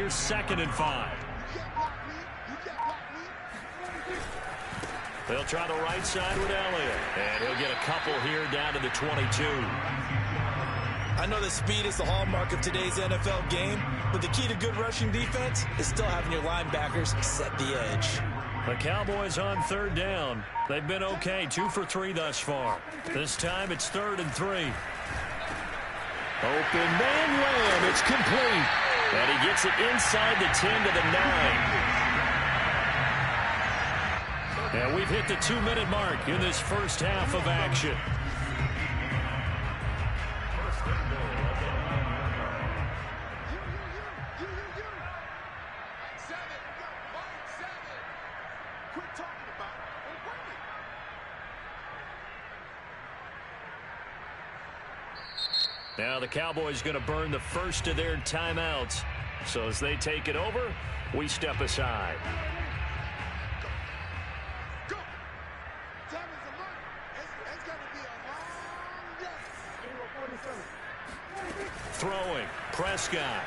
Here's 2nd and 5. They'll try the right side with Elliott. And he'll get a couple here down to the 22. I know that speed is the hallmark of today's NFL game, but the key to good rushing defense is still having your linebackers set the edge. The Cowboys on 3rd down. They've been okay, 2 for 3 thus far. This time it's 3rd and 3. Open man Lamb. It's complete. And he gets it inside the 10 to the 9. And we've hit the 2-minute mark in this first half of action. Now the Cowboys going to burn the first of their timeouts. So as they take it over, we step aside. Throwing, Prescott.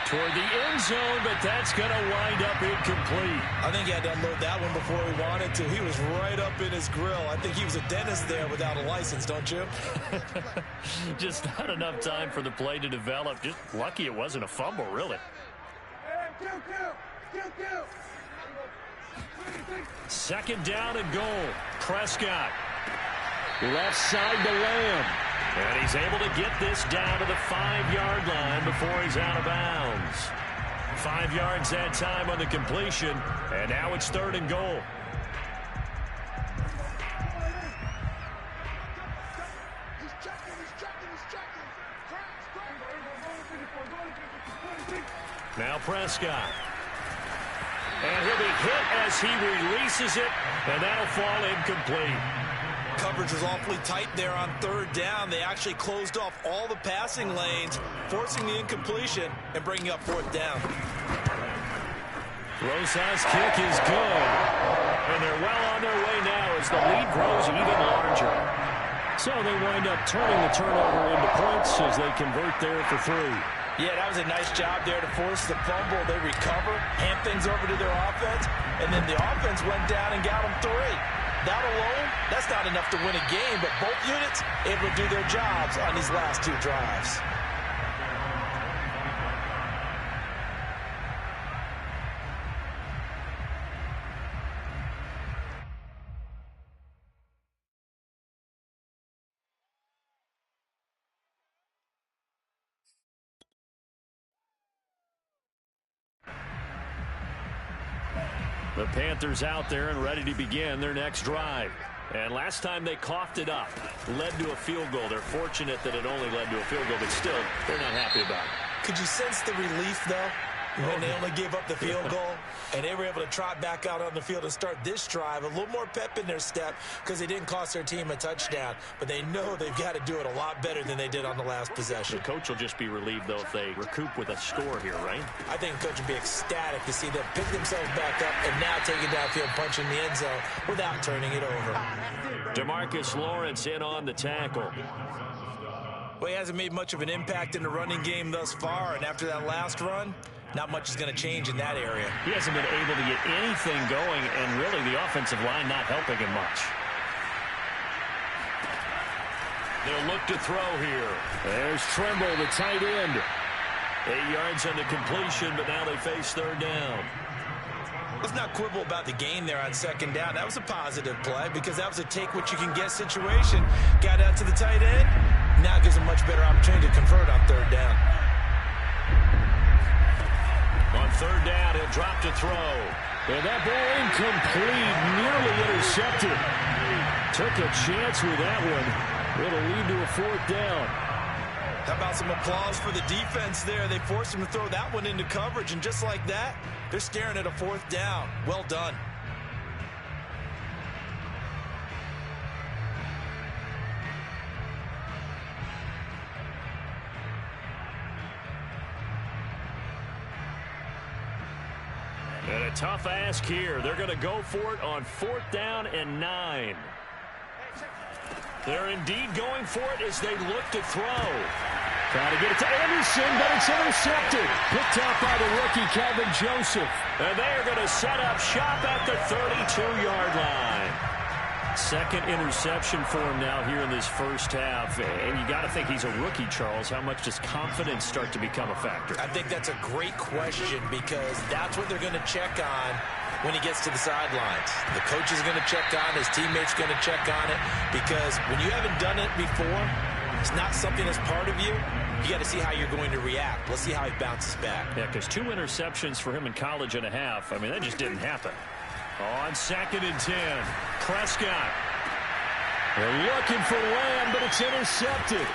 Toward the end zone, but that's going to wind up incomplete. I think he had to unload that one before he wanted to. He was right up in his grill. I think he was a dentist there without a license, don't you? Just not enough time for the play to develop. Just lucky it wasn't a fumble, really. 2nd down and goal. Prescott. Left side to Lamb. And he's able to get this down to the 5-yard line before he's out of bounds. 5 yards that time on the completion. And now it's 3rd and goal. Now Prescott. And he'll be hit as he releases it. And that'll fall incomplete. Coverage was awfully tight there on 3rd down. They actually closed off all the passing lanes, forcing the incompletion and bringing up 4th down. Rosa's kick is good. And they're well on their way now as the lead grows even larger. So they wind up turning the turnover into points as they convert there for 3. Yeah, that was a nice job there to force the fumble. They recover, hand things over to their offense, and then the offense went down and got them 3. That alone, that's not enough to win a game, but both units able to do their jobs on these last 2 drives. The Panthers out there and ready to begin their next drive. And last time they coughed it up, led to a field goal. They're fortunate that it only led to a field goal, but still, they're not happy about it. Could you sense the relief, though, when they only gave up the field goal and they were able to trot back out on the field and start this drive? A little more pep in their step because they didn't cost their team a touchdown, but they know they've got to do it a lot better than they did on the last possession. The coach will just be relieved, though, if they recoup with a score here, right? I think the coach will be ecstatic to see them pick themselves back up and now take it downfield, punch in the end zone without turning it over. DeMarcus Lawrence in on the tackle. Well, he hasn't made much of an impact in the running game thus far, and after that last run, not much is going to change in that area. He hasn't been able to get anything going, and really the offensive line not helping him much. They'll look to throw here. There's Trimble, the tight end. 8 yards on the completion, but now they face 3rd down. Let's not quibble about the gain there on 2nd down. That was a positive play because that was a take-what-you-can-get situation. Got out to the tight end. Now gives a much better opportunity to convert on 3rd down. On 3rd down, he'll drop to throw. And that ball incomplete, nearly intercepted. Took a chance with that one. It'll lead to a 4th down. How about some applause for the defense there? They forced him to throw that one into coverage, and just like that, they're staring at a 4th down. Well done. And a tough ask here. They're going to go for it on 4th down and 9. They're indeed going for it as they look to throw. Trying to get it to Anderson, but it's intercepted. Picked up by the rookie, Kelvin Joseph. And they are going to set up shop at the 32-yard line. Second interception for him now here in this first half. And you got to think he's a rookie, Charles. How much does confidence start to become a factor? I think that's a great question because that's what they're going to check on when he gets to the sidelines. The coach is going to check on, his teammates going to check on it, because when you haven't done it before, it's not something that's part of you. You got to see how you're going to react. Let's see how he bounces back. Yeah, because 2 interceptions for him in college and a half. I mean, that just didn't happen. On 2nd and 10, Prescott. They're looking for Lamb, but it's intercepted.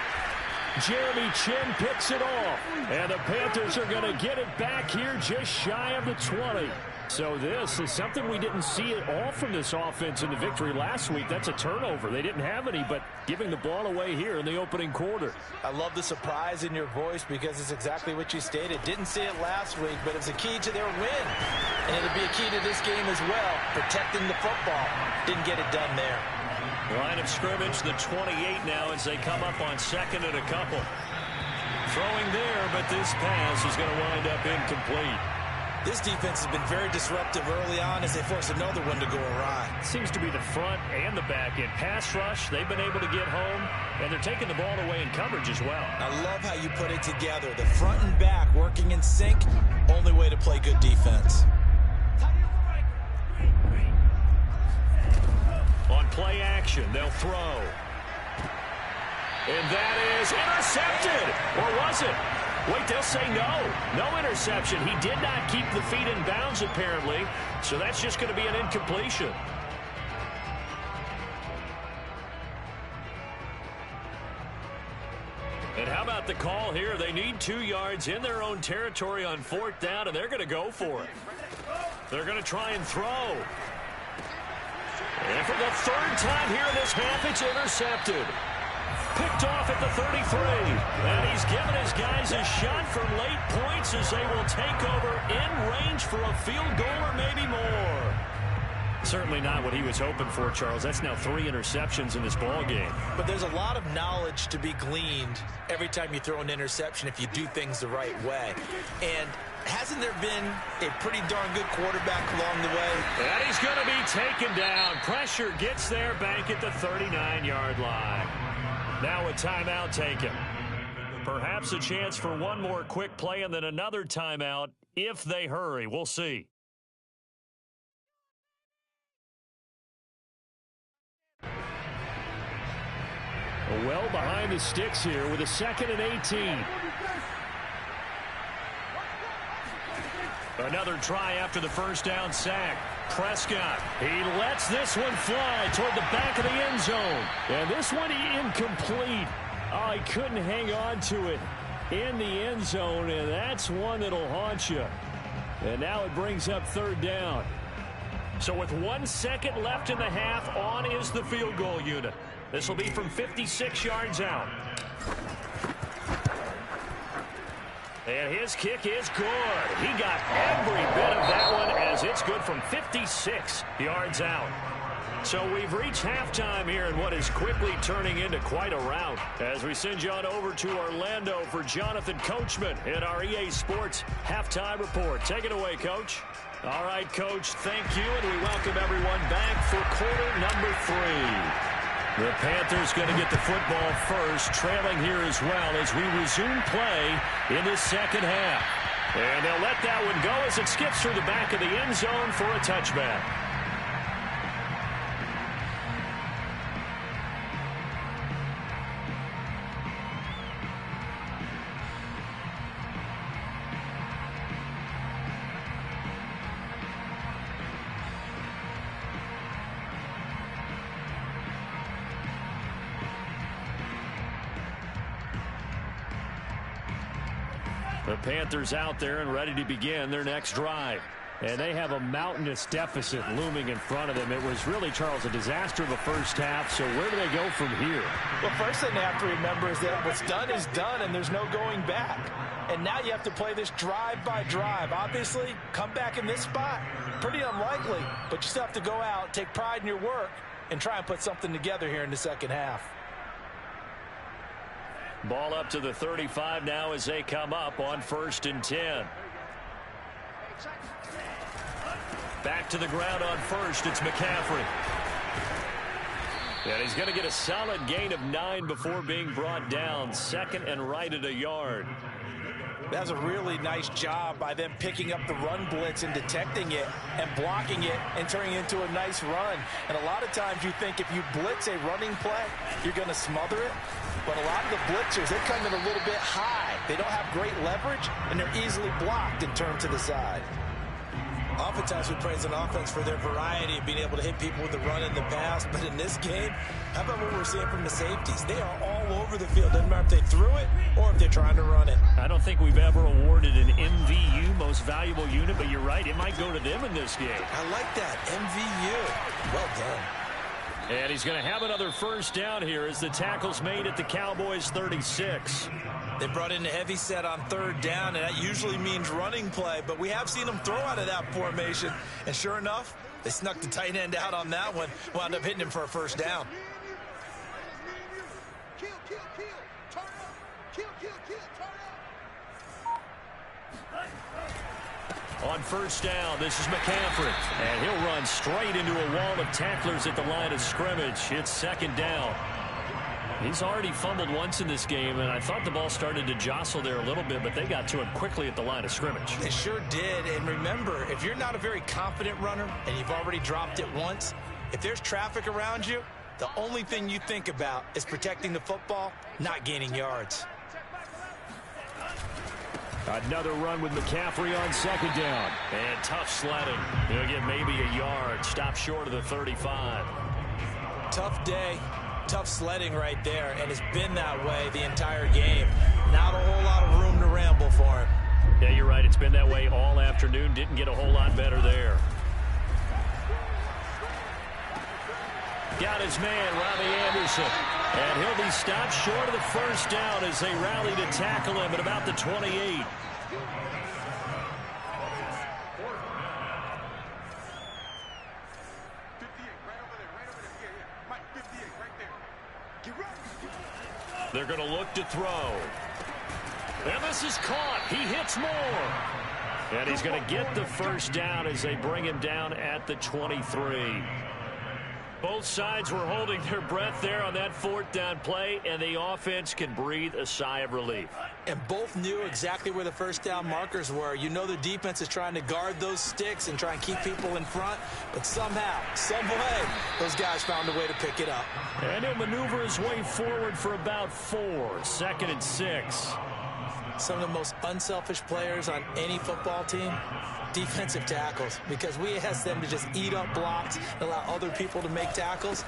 Jeremy Chin picks it off. And the Panthers are going to get it back here just shy of the 20. So this is something we didn't see at all from this offense in the victory last week. That's a turnover. They didn't have any, but giving the ball away here in the opening quarter. I love the surprise in your voice because it's exactly what you stated. Didn't see it last week, but it was a key to their win. And it'll be a key to this game as well, protecting the football. Didn't get it done there. Line of scrimmage, the 28 now as they come up on 2nd and a couple. Throwing there, but this pass is going to wind up incomplete. This defense has been very disruptive early on as they force another one to go awry. Seems to be the front and the back end. Pass rush, they've been able to get home, and they're taking the ball away in coverage as well. I love how you put it together. The front and back working in sync, only way to play good defense. On play action, they'll throw. And that is intercepted. Or was it? Wait, they'll say no. No interception. He did not keep the feet in bounds, apparently. So that's just going to be an incompletion. And how about the call here? They need 2 yards in their own territory on 4th down, and they're going to go for it. They're going to try and throw. And for the 3rd time here in this half, it's intercepted. Picked off at the 33. And he's given his guys a shot for late points as they will take over in range for a field goal or maybe more. Certainly not what he was hoping for, Charles. That's now 3 interceptions in this ball game. But there's a lot of knowledge to be gleaned every time you throw an interception if you do things the right way. And hasn't there been a pretty darn good quarterback along the way? And he's going to be taken down. Pressure gets there back at the 39-yard line. Now a timeout taken. Perhaps a chance for one more quick play and then another timeout if they hurry. We'll see. Well behind the sticks here with a 2nd and 18. Another try after the first down sack. Prescott, he lets this one fly toward the back of the end zone. And this one incomplete. Oh, he couldn't hang on to it in the end zone, and that's one that'll haunt you. And now it brings up 3rd down. So with 1 second left in the half, on is the field goal unit. This will be from 56 yards out. And his kick is good. He got every bit of that one as it's good from 56 yards out. So we've reached halftime here in what is quickly turning into quite a rout. As we send you on over to Orlando for Jonathan Coachman in our EA Sports Halftime Report. Take it away, Coach. All right, Coach, thank you, and we welcome everyone back for quarter number 3. The Panthers going to get the football first, trailing here as well as we resume play in the second half. And they'll let that one go as it skips through the back of the end zone for a touchback. The Panthers out there and ready to begin their next drive. And they have a mountainous deficit looming in front of them. It was really, Charles, a disaster of the first half. So where do they go from here? Well, first thing they have to remember is that what's done is done, and there's no going back. And now you have to play this drive by drive. Obviously, come back in this spot, pretty unlikely. But you still have to go out, take pride in your work, and try and put something together here in the second half. Ball up to the 35 now as they come up on 1st and 10. Back to the ground on 1st. It's McCaffrey. And he's going to get a solid gain of 9 before being brought down. 2nd and right at a yard. That's a really nice job by them picking up the run blitz and detecting it and blocking it and turning it into a nice run. And a lot of times you think if you blitz a running play, you're going to smother it. But a lot of the blitzers, they come in a little bit high. They don't have great leverage, and they're easily blocked and turned to the side. Oftentimes we praise an offense for their variety of being able to hit people with the run in the pass. But in this game, how about what we're seeing from the safeties? They are all over the field. Doesn't matter if they threw it or if they're trying to run it. I don't think we've ever awarded an MVU, most valuable unit, but you're right. It might go to them in this game. I like that. MVU. Well done. And he's going to have another 1st down here as the tackle's made at the Cowboys' 36. They brought in a heavy set on 3rd down, and that usually means running play. But we have seen them throw out of that formation. And sure enough, they snuck the tight end out on that one. Wound up hitting him for a 1st down. On 1st down, this is McCaffrey. And he'll run straight into a wall of tacklers at the line of scrimmage. It's 2nd down. He's already fumbled once in this game, and I thought the ball started to jostle there a little bit, but they got to him quickly at the line of scrimmage. They sure did. And remember, if you're not a very confident runner and you've already dropped it once, if there's traffic around you, the only thing you think about is protecting the football, not gaining yards. Another run with McCaffrey on 2nd down. And tough sledding. He'll get maybe a yard. Stop short of the 35. Tough day. Tough sledding right there, and it's been that way the entire game. Not a whole lot of room to ramble for him. Yeah, you're right. It's been that way all afternoon. Didn't get a whole lot better there. Got his man, Robbie Anderson. And he'll be stopped short of the 1st down as they rally to tackle him at about the 28. They're going to look to throw. And this is caught. He hits more. And he's going to get the 1st down as they bring him down at the 23. Both sides were holding their breath there on that 4th down play, and the offense can breathe a sigh of relief. And both knew exactly where the 1st down markers were. You know the defense is trying to guard those sticks and try and keep people in front, but somehow, some way, those guys found a way to pick it up. And he'll maneuver his way forward for about 4. 2nd and 6. Some of the most unselfish players on any football team, defensive tackles, because we ask them to just eat up blocks and allow other people to make tackles.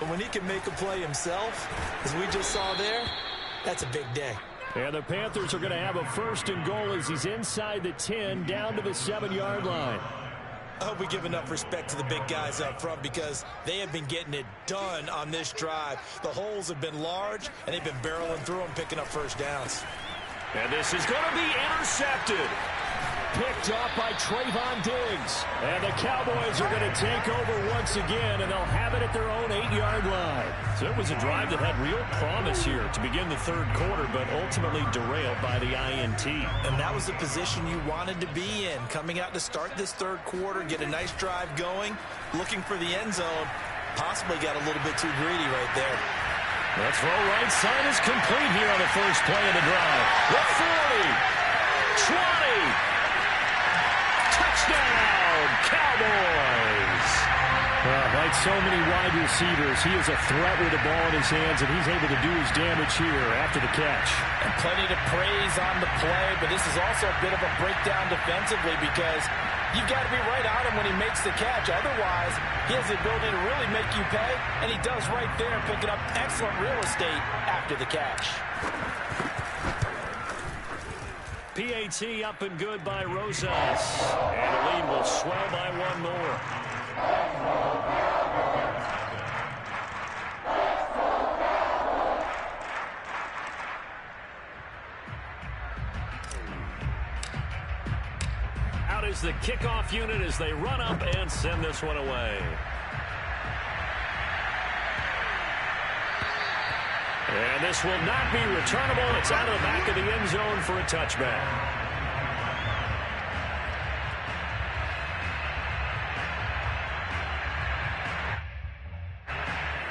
But when he can make a play himself, as we just saw there, that's a big day. And the Panthers are going to have a 1st and goal as he's inside the 10, down to the 7-yard line. I hope we give enough respect to the big guys up front because they have been getting it done on this drive. The holes have been large, and they've been barreling through them, picking up 1st downs. And this is going to be intercepted. Picked off by Trayvon Diggs. And the Cowboys are going to take over once again, and they'll have it at their own 8-yard line. So it was a drive that had real promise here to begin the 3rd quarter, but ultimately derailed by the INT. And that was the position you wanted to be in, coming out to start this 3rd quarter, get a nice drive going, looking for the end zone. Possibly got a little bit too greedy right there. That throw right side is complete here on the 1st play of the drive. The 40, 20. Touchdown, Cowboys! Like so many wide receivers, he is a threat with the ball in his hands, and he's able to do his damage here after the catch. And plenty to praise on the play, but this is also a bit of a breakdown defensively because you've got to be right on him when he makes the catch. Otherwise, he has the ability to really make you pay, and he does right there, picking up excellent real estate after the catch. PAT up and good by Rosas. And the lead will swell by 1 more. Out is the kickoff unit as they run up and send this one away. And this will not be returnable. It's out of the back of the end zone for a touchback.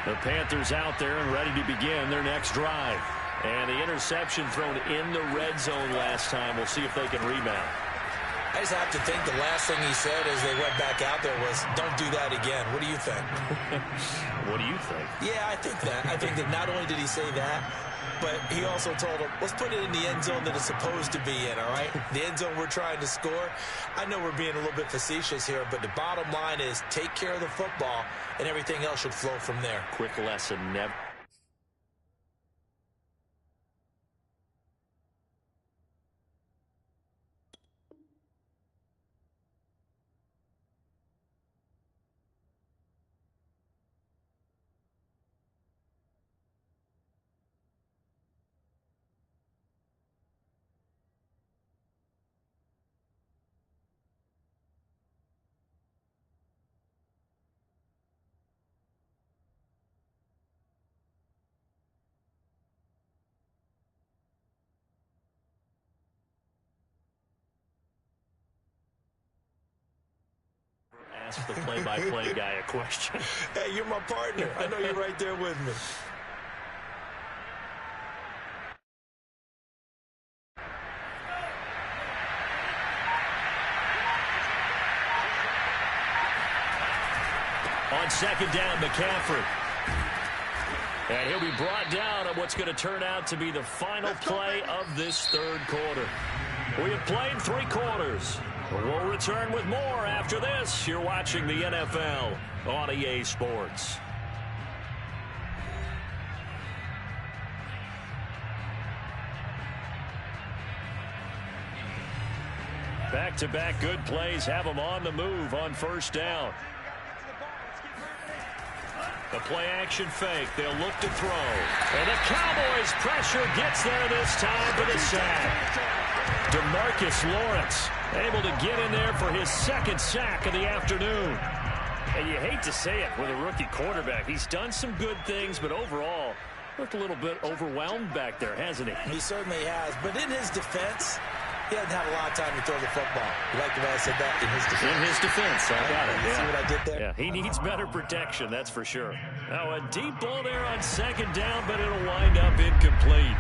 The Panthers out there and ready to begin their next drive. And the interception thrown in the red zone last time. We'll see if they can rebound. I just have to think the last thing he said as they went back out there was, don't do that again. What do you think? What do you think? Yeah, I think that. I think that not only did he say that, but he also told him, let's put it in the end zone that it's supposed to be in, all right? The end zone we're trying to score. I know we're being a little bit facetious here, but the bottom line is take care of the football, and everything else should flow from there. Quick lesson, never. Ask the play-by-play guy a question. Hey, you're my partner. I know you're right there with me. On second down, McCaffrey. And he'll be brought down on what's going to turn out to be the final play of this third quarter. We have played 3 quarters. We'll return with more after this. You're watching the NFL on EA Sports. Back-to-back good plays have them on the move on first down. The play-action fake. They'll look to throw. And the Cowboys' pressure gets there this time for the sack. DeMarcus Lawrence able to get in there for his second sack of the afternoon. And you hate to say it with a rookie quarterback. He's done some good things, but overall, looked a little bit overwhelmed back there, hasn't he? He certainly has. But in his defense, he doesn't have a lot of time to throw the football. You like the way I said that? In his defense. In his defense. I got it. See what I did there? Yeah, he needs better protection, that's for sure. Now a deep ball there on second down, but it'll wind up incomplete.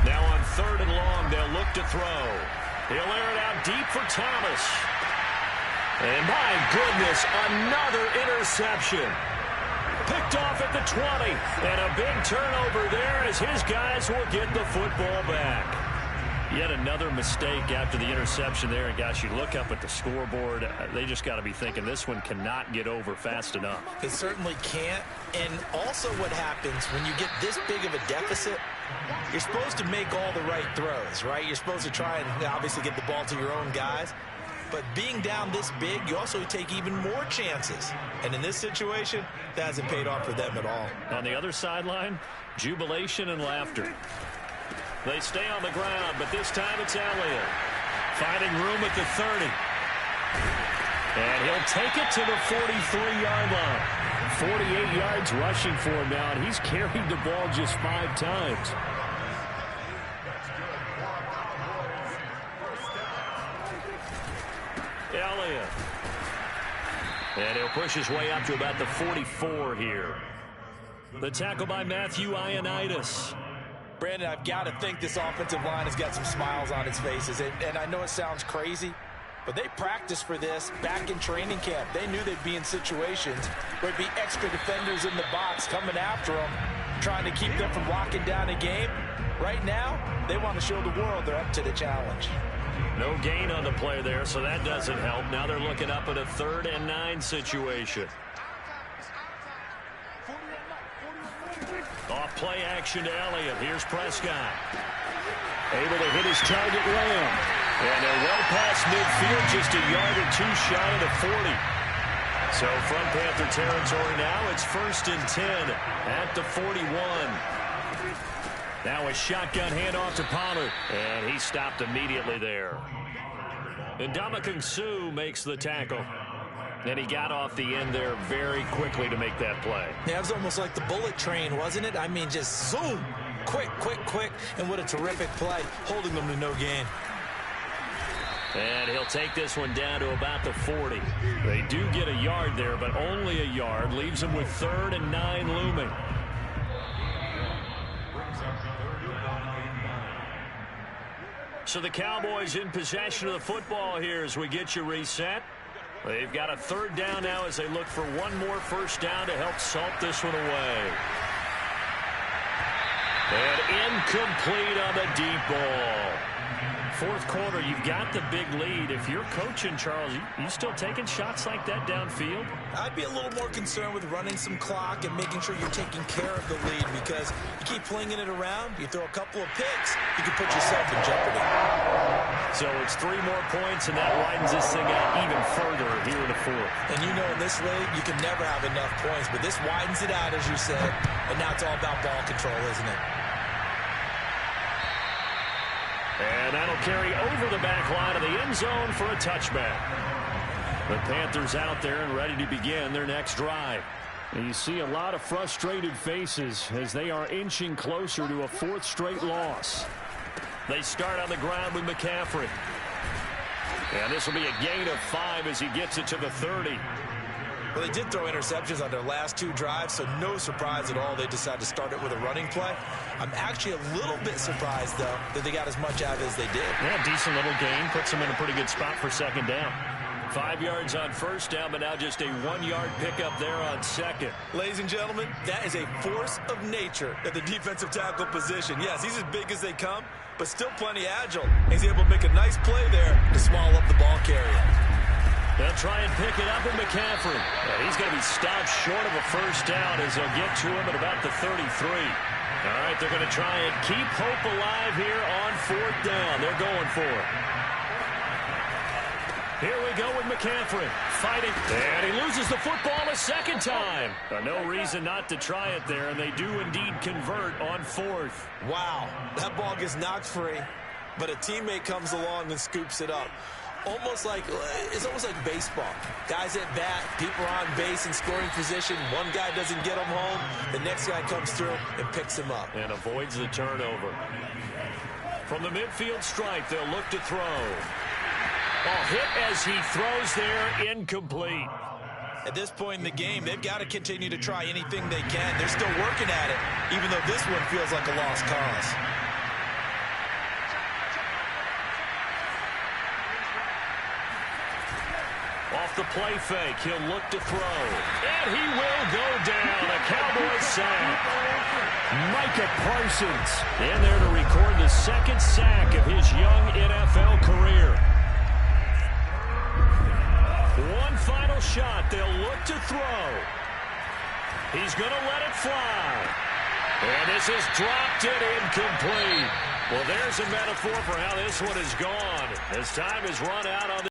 Now on third and long, they'll look to throw. He'll air it out deep for Thomas. And my goodness, another interception. Picked off at the 20. And a big turnover there as his guys will get the football back. Yet another mistake after the interception there. And gosh, you look up at the scoreboard, they just got to be thinking this one cannot get over fast enough. It certainly can't. And also what happens when you get this big of a deficit, you're supposed to make all the right throws, right? You're supposed to try and obviously get the ball to your own guys. But being down this big, you also take even more chances. And in this situation, that hasn't paid off for them at all. On the other sideline, jubilation and laughter. They stay on the ground, but this time it's Elliott. Finding room at the 30. And he'll take it to the 43-yard line. 48 yards rushing for him now, and he's carried the ball just 5 times. Elliott. And he'll push his way up to about the 44 here. The tackle by Matthew Ioannidis. Brandon, I've got to think this offensive line has got some smiles on its faces. And I know it sounds crazy, but they practiced for this back in training camp. They knew they'd be in situations where there'd be extra defenders in the box coming after them, trying to keep them from locking down a game. Right now, they want to show the world they're up to the challenge. No gain on the play there, so that doesn't help. Now they're looking up at a 3rd and 9 situation. Off play action to Elliott. Here's Prescott. Able to hit his target Lamb. And they're well past midfield, just a yard or 2 shy of the 40. So from Panther territory now, it's 1st and 10 at the 41. Now a shotgun handoff to Pollard. And he stopped immediately there. And Ndamukong Suh makes the tackle. And he got off the end there very quickly to make that play. Yeah, it was almost like the bullet train, wasn't it? I mean, just zoom. Quick, quick, quick. And what a terrific play, holding them to no gain. And he'll take this one down to about the 40. They do get a yard there, but only a yard. Leaves them with 3rd and 9 looming. So the Cowboys in possession of the football here as we get you reset. They've got a 3rd down now as they look for one more first down to help salt this one away. And incomplete on the deep ball. 4th quarter, you've got the big lead. If you're coaching, Charles, you still taking shots like that downfield? I'd be a little more concerned with running some clock and making sure you're taking care of the lead, because you keep flinging it around, you throw a couple of picks, you can put yourself in jeopardy. So it's 3 more points, and that widens this thing out even further here in the 4th. And you know in this league, you can never have enough points, but this widens it out, as you said, and now it's all about ball control, isn't it? And that'll carry over the back line of the end zone for a touchback. The Panthers out there and ready to begin their next drive. And you see a lot of frustrated faces as they are inching closer to a 4th straight loss. They start on the ground with McCaffrey. And this will be a gain of 5 as he gets it to the 30. Well, they did throw interceptions on their last 2 drives, so no surprise at all they decided to start it with a running play. I'm actually a little bit surprised, though, that they got as much out as they did. Yeah, decent little gain. Puts them in a pretty good spot for 2nd down. 5 yards on 1st down, but now just a 1-yard pickup there on 2nd. Ladies and gentlemen, that is a force of nature at the defensive tackle position. Yes, he's as big as they come, but still plenty agile. He's able to make a nice play there to small up the ball carrier. They'll try and pick it up with McCaffrey. He's going to be stopped short of a first down as they'll get to him at about the 33. All right, they're going to try and keep hope alive here on 4th down. They're going for it. Here we go with McCaffrey fighting. And he loses the football a 2nd time. No reason not to try it there, and they do indeed convert on 4th. Wow, that ball gets knocked free, but a teammate comes along and scoops it up. It's almost like baseball. Guys at bat, people are on base in scoring position. One guy doesn't get him home. The next guy comes through and picks him up. And avoids the turnover. From the midfield stripe, they'll look to throw. Hit as he throws there, incomplete. At this point in the game, they've got to continue to try anything they can. They're still working at it, even though this one feels like a lost cause. Off the play fake, he'll look to throw. And he will go down. A Cowboys sack. Micah Parsons in there to record the 2nd sack of his young NFL career. One final shot. They'll look to throw. He's going to let it fly. And this is dropped it incomplete. Well, there's a metaphor for how this one is gone. As time is run out on the